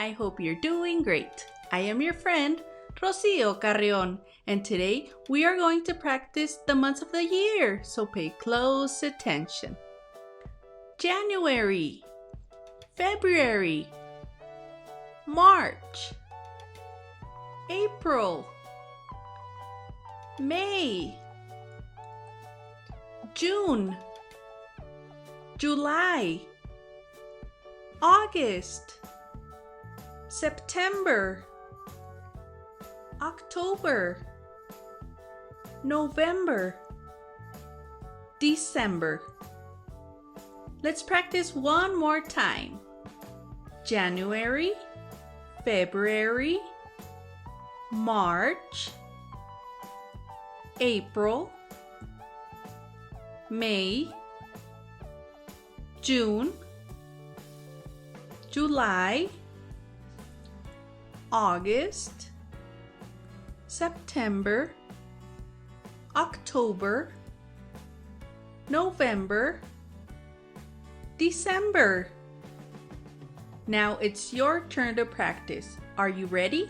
I hope you're doing great. I am your friend, Rocio Carreon, and today we are going to practice the months of the year, so pay close attention. January, February, March, April, May, June, July, August, September, October, November, December. Let's practice one more time. January, February, March, April, May, June, July, August, September, October, November, December. Now it's your turn to practice. Are you ready?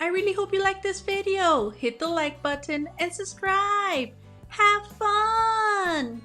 I really hope you like this video. Hit the like button and subscribe. Have fun!